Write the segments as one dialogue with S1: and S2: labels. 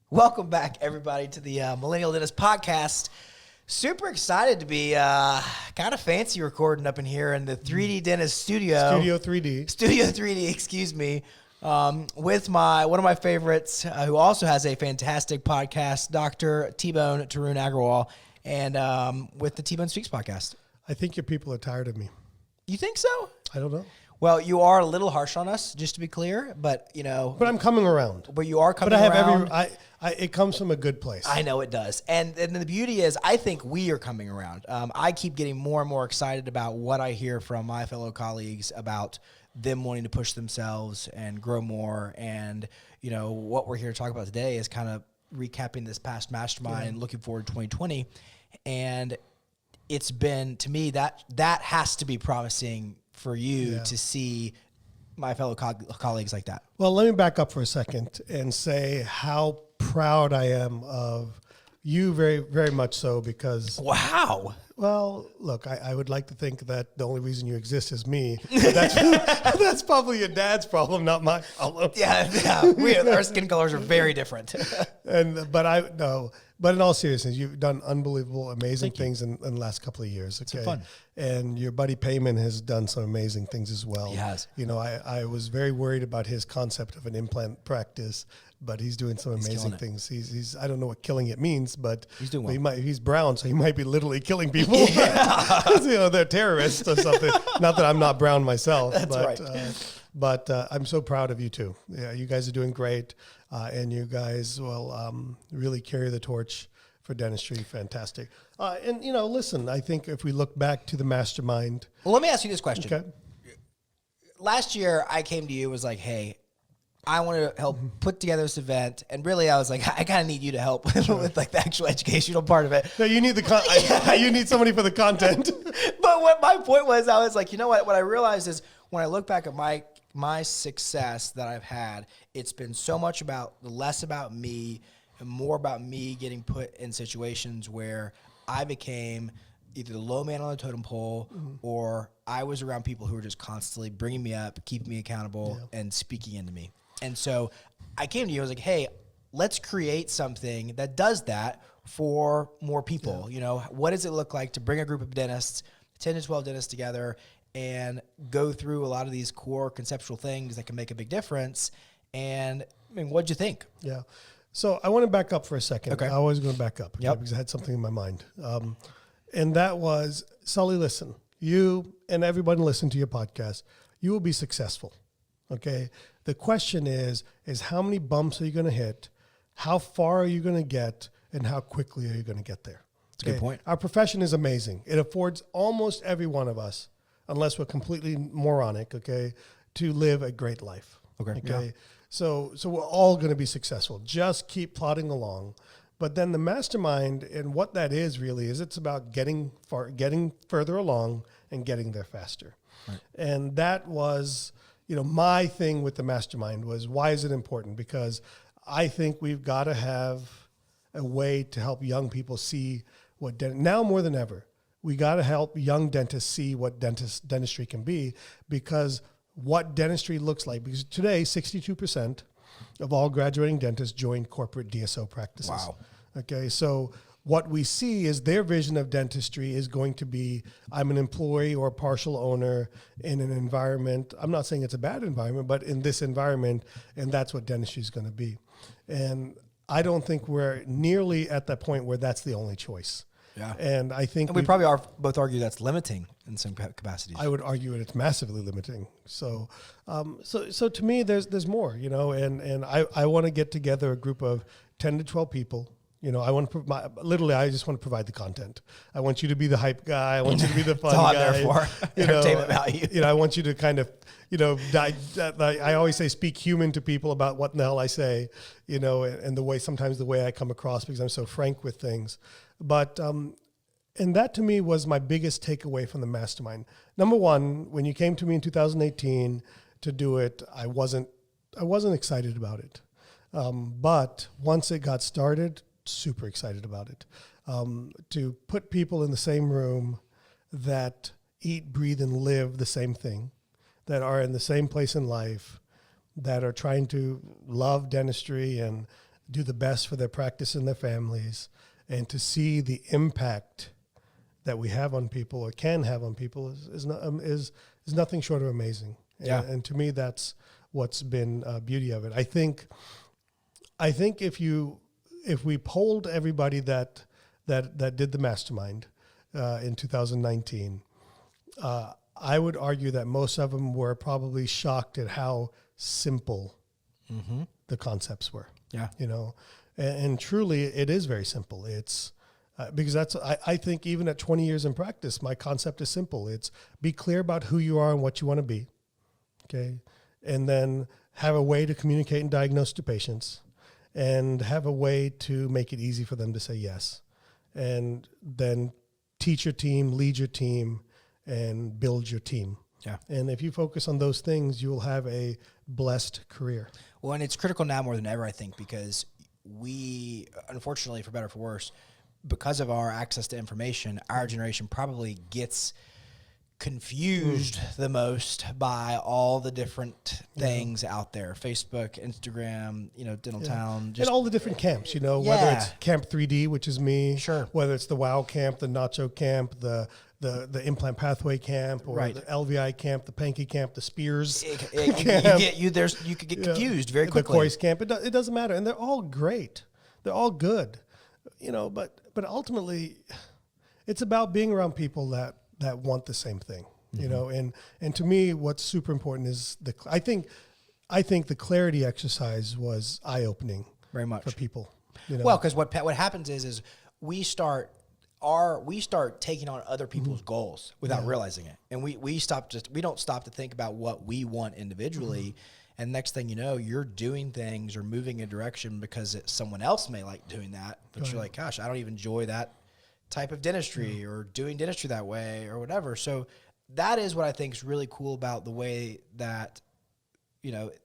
S1: Welcome back, everybody, to the Millennial Dentist Podcast. Super excited to be kind of fancy recording up in here in the 3D Dentist Studio.
S2: Studio 3D.
S1: Studio 3D, excuse me. With one of my favorites, who also has a fantastic podcast, Dr. T-Bone Tarun Agrawal, and with the T-Bone Speaks podcast.
S2: I think your people are tired of me.
S1: You think so?
S2: I don't know.
S1: Well, you are a little harsh on us, just to be clear, but you know.
S2: But I'm coming around.
S1: But you are coming around.
S2: It comes from a good place.
S1: I know it does. And the beauty is, I think we are coming around. I keep getting more and more excited about what I hear from my fellow colleagues about them wanting to push themselves and grow more. And, you know, what we're here to talk about today is kind of recapping this past mastermind and looking forward to 2020. And it's been, to me, that has to be promising for you to see my fellow colleagues like that.
S2: Well, let me back up for a second and say how proud I am of you, very, very much so, because...
S1: Wow.
S2: Well, look, I would like to think that the only reason you exist is me. That's probably your dad's problem, not my problem.
S1: Yeah. Our skin colors are very different.
S2: But in all seriousness, you've done unbelievable, amazing things in the last couple of years. Okay,
S1: it's fun.
S2: And your buddy Payman has done some amazing things as well.
S1: He has.
S2: You know, I was very worried about his concept of an implant practice, but he's doing some amazing things. He's I don't know what killing it means, but
S1: he's doing well.
S2: He's brown, so he might be literally killing people. You know, they're terrorists or something. Not that I'm not brown myself.
S1: That's right.
S2: But I'm so proud of you too. Yeah, you guys are doing great. And you guys will really carry the torch for dentistry. Fantastic. And, you know, listen, I think if we look back to the mastermind.
S1: Well, let me ask you this question.
S2: Okay.
S1: Last year, I came to you and was like, hey, I want to help put together this event. And really, I was like, I kind of need you to help with like the actual educational part of it.
S2: No, you need you need somebody for the content.
S1: But what my point was, I was like, you know what? What I realized is when I look back at my success that I've had, it's been so much less about me and more about me getting put in situations where I became either the low man on the totem pole or I was around people who were just constantly bringing me up, keeping me accountable, and speaking into me. And so I came to you, I was like, hey, let's create something that does that for more people. Yeah. You know, what does it look like to bring a group of dentists, 10 to 12 dentists together, and go through a lot of these core conceptual things that can make a big difference? And I mean, what'd you think?
S2: Yeah. So I want to back up for a second.
S1: Okay.
S2: I always going to back up because I had something in my mind. And that was, Sully, listen, you and everybody listen to your podcast, you will be successful. Okay. The question is how many bumps are you going to hit? How far are you going to get? And how quickly are you going to get there?
S1: That's a good point.
S2: Our profession is amazing. It affords almost every one of us, unless we're completely moronic, okay, to live a great life. Okay. Yeah. So we're all going to be successful. Just keep plodding along. But then the mastermind, and what that is really is it's about getting further along and getting there faster. Right. And that was, you know, my thing with the mastermind was, why is it important? Because I think we've got to have a way to help young people see what now more than ever. We got to help young dentists see what dentistry can be, because what dentistry looks like. Because today, 62% of all graduating dentists join corporate DSO practices.
S1: Wow.
S2: Okay, so what we see is their vision of dentistry is going to be, I'm an employee or a partial owner in an environment. I'm not saying it's a bad environment, but in this environment, and that's what dentistry is going to be. And I don't think we're nearly at that point where that's the only choice.
S1: Yeah.
S2: And I think
S1: we probably are both argue that's limiting in some capacities.
S2: I would argue that it's massively limiting. So, so to me, there's more, you know, and I want to get together a group of 10 to 12 people. You know, I want to I just want to provide the content. I want you to be the hype guy. I want you to be the fun guy.
S1: That's all I'm there for. Entertainment value.
S2: You know, I want you to kind of, you know, I always say speak human to people about what in the hell I say, you know, and sometimes the way I come across, because I'm so frank with things. But, and that to me was my biggest takeaway from the mastermind. Number one, when you came to me in 2018 to do it, I wasn't excited about it. But once it got started, super excited about it. To put people in the same room that eat, breathe, and live the same thing, that are in the same place in life, that are trying to love dentistry and do the best for their practice and their families, and to see the impact that we have on people or can have on people is nothing short of amazing.
S1: Yeah.
S2: And to me, that's what's been beauty of it. I think if we polled everybody that did the mastermind in 2019, I would argue that most of them were probably shocked at how simple the concepts were.
S1: Yeah.
S2: You know, and truly it is very simple. It's because I think even at 20 years in practice, my concept is simple. It's be clear about who you are and what you want to be. Okay. And then have a way to communicate and diagnose to patients, and have a way to make it easy for them to say yes. And then teach your team, lead your team, and build your team.
S1: Yeah.
S2: And if you focus on those things, you will have a blessed career.
S1: Well, and it's critical now more than ever, I think, because we, unfortunately, for better or for worse, because of our access to information, our generation probably gets confused the most by all the different things out there. Facebook, Instagram, Dental Town.
S2: And all the different camps, whether it's Camp 3D, which is me.
S1: Sure.
S2: Whether it's the WOW camp, the Nacho camp, the implant pathway camp, or the LVI camp, the Panky camp, the Spears camp.
S1: You could get confused very quickly.
S2: The Coyce camp. It doesn't matter. And they're all great. They're all good. But ultimately, it's about being around people that want the same thing, and to me, what's super important is I think the clarity exercise was eye-opening
S1: very much
S2: for people.
S1: Well, because what happens is we start taking on other people's goals without realizing it, and we don't stop to think about what we want individually. And next thing you know, you're doing things or moving a direction because someone else may like doing that, but you're like, gosh, I don't even enjoy that type of dentistry or doing dentistry that way or whatever. So that is what I think is really cool about the way that,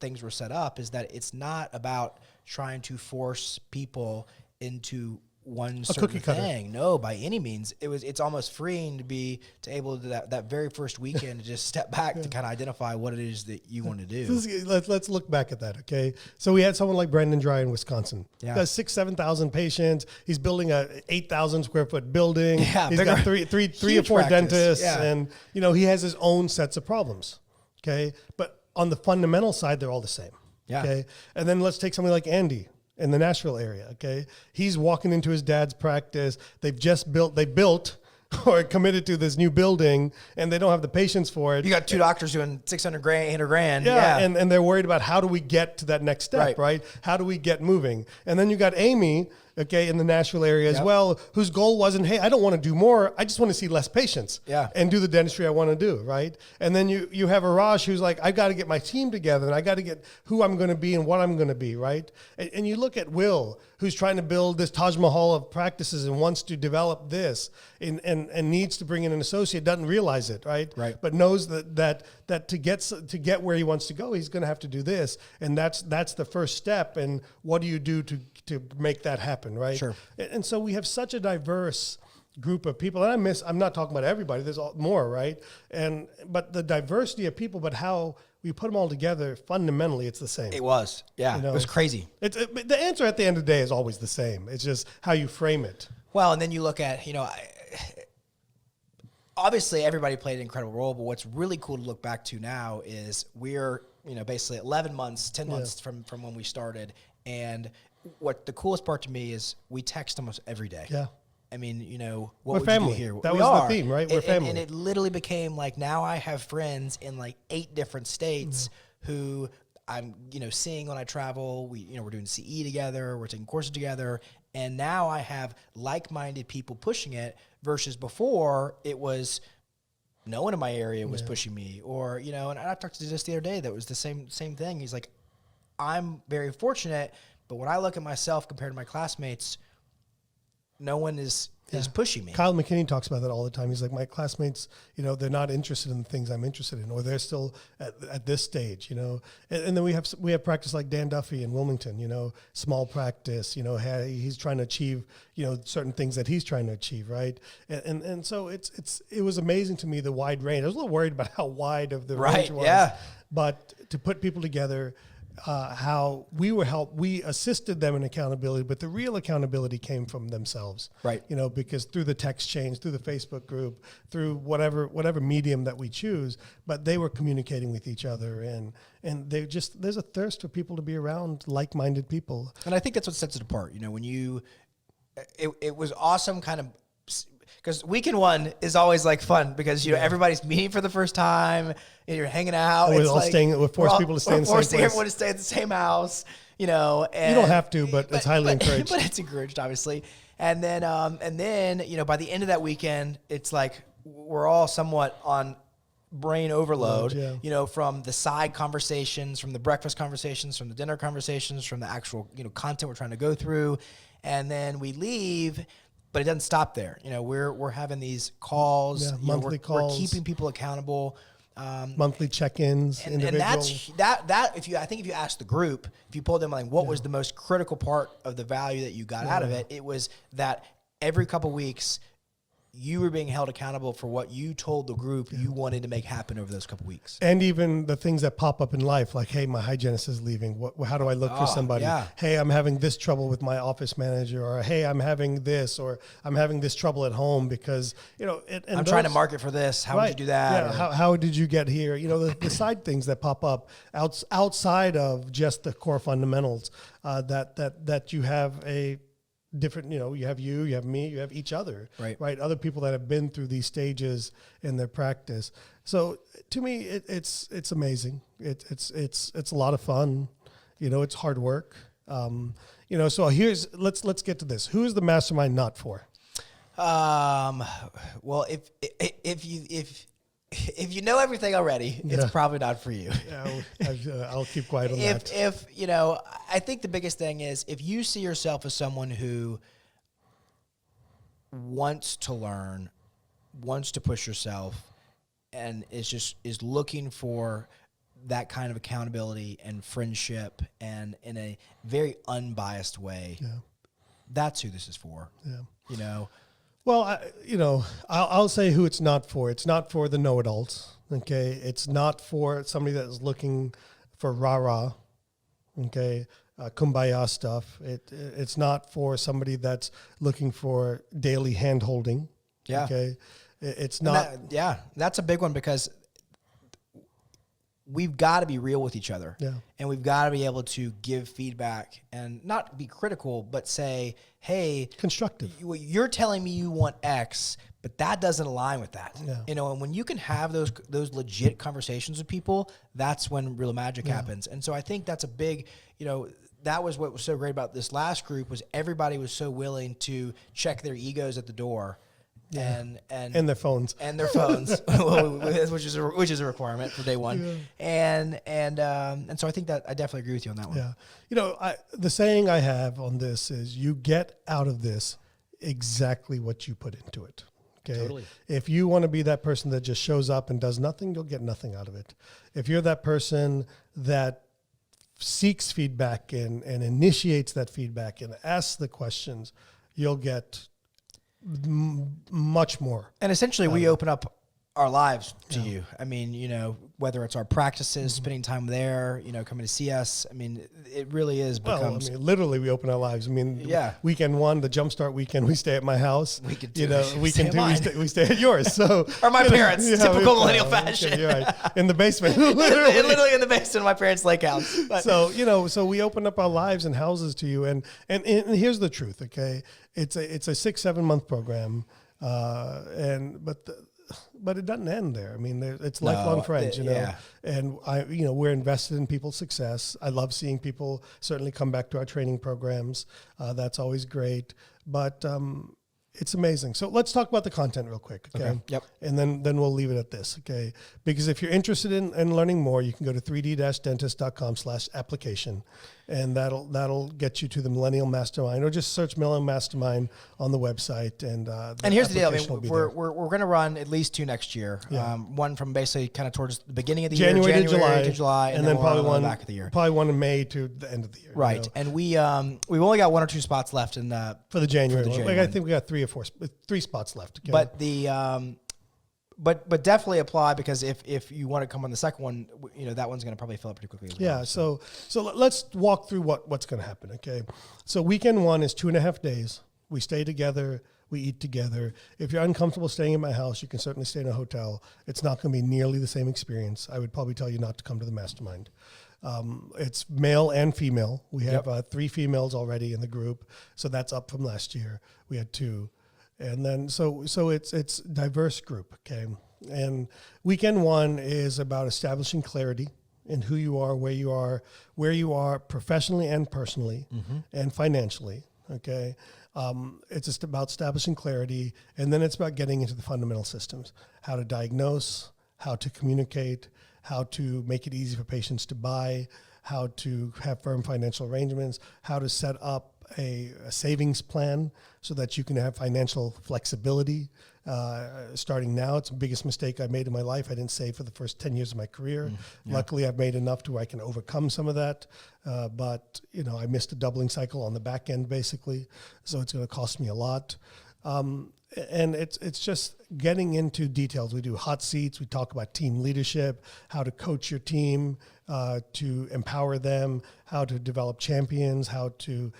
S1: things were set up, is that it's not about trying to force people into one certain thing. No, by any means. It's almost freeing to be able to that very first weekend to just step back to kind of identify what it is that you want to do.
S2: Let's look back at that. Okay. So we had someone like Brandon Dry in Wisconsin. Yeah. He has 7,000 patients. He's building a 8,000 square foot building. Yeah, he's got three or four dentists, and he has his own sets of problems. Okay. But on the fundamental side, they're all the same.
S1: Yeah.
S2: Okay. And then let's take somebody like Andy in the Nashville area. Okay. He's walking into his dad's practice. They built or committed to this new building, and they don't have the patience for it.
S1: You got two doctors doing $600,000, $800,000.
S2: Yeah. And they're worried about how do we get to that next step, right? How do we get moving? And then you got Amy, in the Nashville area as well, whose goal wasn't, hey, I don't want to do more. I just want to see less patients and do the dentistry I want to do, right? And then you have Arash, who's like, I got to get my team together, and I got to get who I'm going to be and what I'm going to be, right? And you look at Will, who's trying to build this Taj Mahal of practices and wants to develop this and needs to bring in an associate, doesn't realize it, right?
S1: Right.
S2: But knows that to get where he wants to go, he's going to have to do this. And that's the first step. And what do you do to make that happen, right?
S1: Sure.
S2: And so we have such a diverse group of people. And I'm not talking about everybody. There's more, right? But the diversity of people, but how we put them all together, fundamentally, it's the same.
S1: It was. Yeah. It was crazy.
S2: The answer at the end of the day is always the same. It's just how you frame it.
S1: Well, and then you look at, obviously everybody played an incredible role, but what's really cool to look back to now is we're, basically 11 months, 10 months from when we started. And what the coolest part to me is we text almost every day.
S2: Yeah.
S1: I mean, what
S2: we're
S1: would
S2: family.
S1: you do here?
S2: That was the theme, right? We're family.
S1: And it literally became like, now I have friends in like 8 different states who I'm, seeing when I travel. We're doing CE together. We're taking courses together. And now I have like-minded people pushing it versus before it was no one in my area was pushing me, or, and I talked to just the other day that was the same thing. He's like, I'm very fortunate, but when I look at myself compared to my classmates, no one is pushing me.
S2: Kyle McKinney talks about that all the time. He's like, my classmates, they're not interested in the things I'm interested in, or they're still at this stage, And then we have practice like Dan Duffy in Wilmington, small practice, he's trying to achieve, certain things that he's trying to achieve, right? And so it was amazing to me, the wide range. I was a little worried about how wide of the range it was. Yeah. But to put people together, how we assisted them in accountability, but the real accountability came from themselves.
S1: Right.
S2: You know, because through the text chains, through the Facebook group, through whatever medium that we choose, but they were communicating with each other, and there's a thirst for people to be around like-minded people.
S1: And I think that's what sets it apart. You know, when it was awesome kind of, because weekend one is always like fun because, you know, everybody's meeting for the first time and you're hanging out.
S2: We're forcing people to stay in the same place.
S1: Everyone to stay at the same house, you know. And,
S2: you don't have to, but it's highly encouraged.
S1: But it's encouraged, obviously. And then, you know, by the end of that weekend, it's like we're all somewhat on brain overload, you know, from the side conversations, from the breakfast conversations, from the dinner conversations, from the actual, you know, content we're trying to go through. And then we leave. But it doesn't stop there. You know, we're having these calls,
S2: monthly calls.
S1: We're keeping people accountable.
S2: Monthly check-ins,
S1: and that's that. If you ask the group, if you pulled them like, what was the most critical part of the value that you got out of it? It was that every couple weeks, you were being held accountable for what you told the group you wanted to make happen over those couple weeks.
S2: And even the things that pop up in life, like, hey, my hygienist is leaving. How do I look for somebody? Yeah. Hey, I'm having this trouble with my office manager, or hey, I'm having this, or I'm having this trouble at home because, you know, I'm
S1: trying to market for this. How would you do that?
S2: Yeah. How did you get here? You know, the side things that pop up outside of just the core fundamentals, that you have a different, you know, you have me, you have each other, right? Other people that have been through these stages in their practice. So to me, it's amazing. It's a lot of fun. You know, it's hard work. You know, so let's get to this. Who is the mastermind not for?
S1: Well, if you know everything already, it's probably not for you.
S2: I'll keep quiet on that.
S1: If you know, I think the biggest thing is if you see yourself as someone who wants to learn, wants to push yourself, and is looking for that kind of accountability and friendship, and in a very unbiased way, that's who this is for. Yeah, you know.
S2: Well, I'll say who it's not for. It's not for the know-it-alls, okay? It's not for somebody that is looking for rah-rah, okay, kumbaya stuff. It's not for somebody that's looking for daily hand-holding, okay? It's not...
S1: That's a big one because we've got to be real with each other. Yeah. And we've got to be able to give feedback and not be critical, but say, hey,
S2: constructive.
S1: You're telling me you want X, but that doesn't align with that. Yeah. You know, and when you can have those legit conversations with people, that's when real magic happens. And so I think that's a big, you know, that was what was so great about this last group was everybody was so willing to check their egos at the door. And
S2: their phones
S1: which is a requirement for day one. And so I think that I definitely agree with you on that one.
S2: Yeah. You know, the saying I have on this is you get out of this exactly what you put into it. Okay. Totally. If you want to be that person that just shows up and does nothing, you'll get nothing out of it. If you're that person that seeks feedback and initiates that feedback and asks the questions, you'll get much more.
S1: And essentially we open up our lives to you. I mean, you know, whether it's our practices, spending time there, you know, coming to see us. I mean, it really is becomes...
S2: Well, I mean, literally we open our lives. I mean, weekend one, the Jumpstart weekend, we stay at my house.
S1: Weekend two,
S2: we stay at yours. So
S1: or my parents, typical millennial fashion.
S2: Okay, you're right. In the basement.
S1: literally in the basement of my parents' lake house. But.
S2: So, you know, so we open up our lives and houses to you. And here's the truth, okay? It's a 6-7 month program. But it doesn't end there. I mean, it's lifelong friends, you know, and we're invested in people's success. I love seeing people certainly come back to our training programs. That's always great, but it's amazing. So let's talk about the content real quick. Okay.
S1: Yep.
S2: And then we'll leave it at this. Okay. Because if you're interested in learning more, you can go to 3d-dentist.com/application. And that'll get you to the Millennial Mastermind, or just search Millennial Mastermind on the website. And
S1: here's the deal. I mean, we're going to run at least 2 next year. Yeah. One from basically kind of towards the beginning of the year, January to July, and then probably one back of the year.
S2: Probably one in May to the end of the year.
S1: Right. You know? And we've only got 1 or 2 spots left in
S2: for the January. I think we got 3 spots left. Okay.
S1: But but definitely apply, because if you want to come on the second one, that one's going to probably fill up pretty quickly as well.
S2: Yeah. So let's walk through what's going to happen. Okay. So weekend 1 is 2.5 days. We stay together. We eat together. If you're uncomfortable staying in my house, you can certainly stay in a hotel. It's not going to be nearly the same experience. I would probably tell you not to come to the mastermind. It's male and female. We have 3 females already in the group, so that's up from last year. We had 2. And then so it's diverse group, okay? And weekend 1 is about establishing clarity in who you are, where you are professionally and personally and financially, okay? It's just about establishing clarity, and then it's about getting into the fundamental systems, how to diagnose, how to communicate, how to make it easy for patients to buy, how to have firm financial arrangements, how to set up a savings plan so that you can have financial flexibility. Starting now, it's the biggest mistake I made in my life. I didn't save for the first 10 years of my career. Luckily, I've made enough to where I can overcome some of that. But I missed a doubling cycle on the back end, basically. So it's going to cost me a lot. And it's just getting into details. We do hot seats. We talk about team leadership, how to coach your team, to empower them, how to develop champions, how to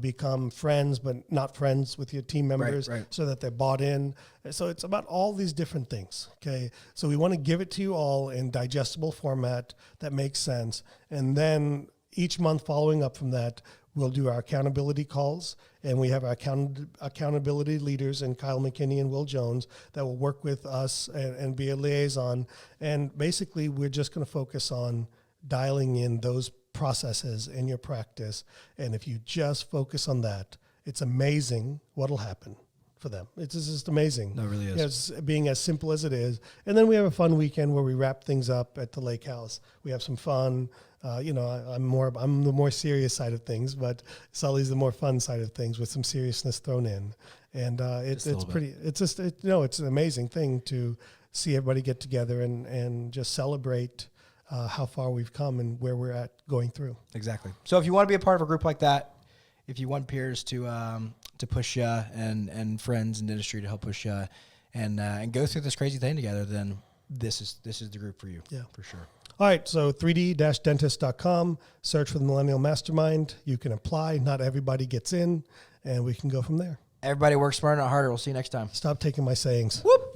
S2: become friends, but not friends with your team members, so that they're bought in. So it's about all these different things, okay? So we want to give it to you all in digestible format that makes sense. And then each month following up from that, we'll do our accountability calls, and we have our accountability leaders in Kyle McKinney and Will Jones that will work with us and be a liaison. And basically, we're just going to focus on dialing in those processes in your practice. And if you just focus on that, it's amazing what'll happen for them. It's just amazing.
S1: No, it really is.
S2: It's being as simple as it is. And then we have a fun weekend where we wrap things up at the lake house. We have some fun. I'm the more serious side of things, but Sully's the more fun side of things with some seriousness thrown in. And it's an amazing thing to see everybody get together and just celebrate how far we've come and where we're at going through.
S1: Exactly. So if you want to be a part of a group like that, if you want peers to push you and friends in the industry to help push you and go through this crazy thing together, then this is the group for you. Yeah, for sure.
S2: All right, so 3d-dentist.com, search for the Millennial Mastermind. You can apply. Not everybody gets in, and we can go from there.
S1: Everybody work smarter, not harder. We'll see you next time.
S2: Stop taking my sayings.
S1: Whoop.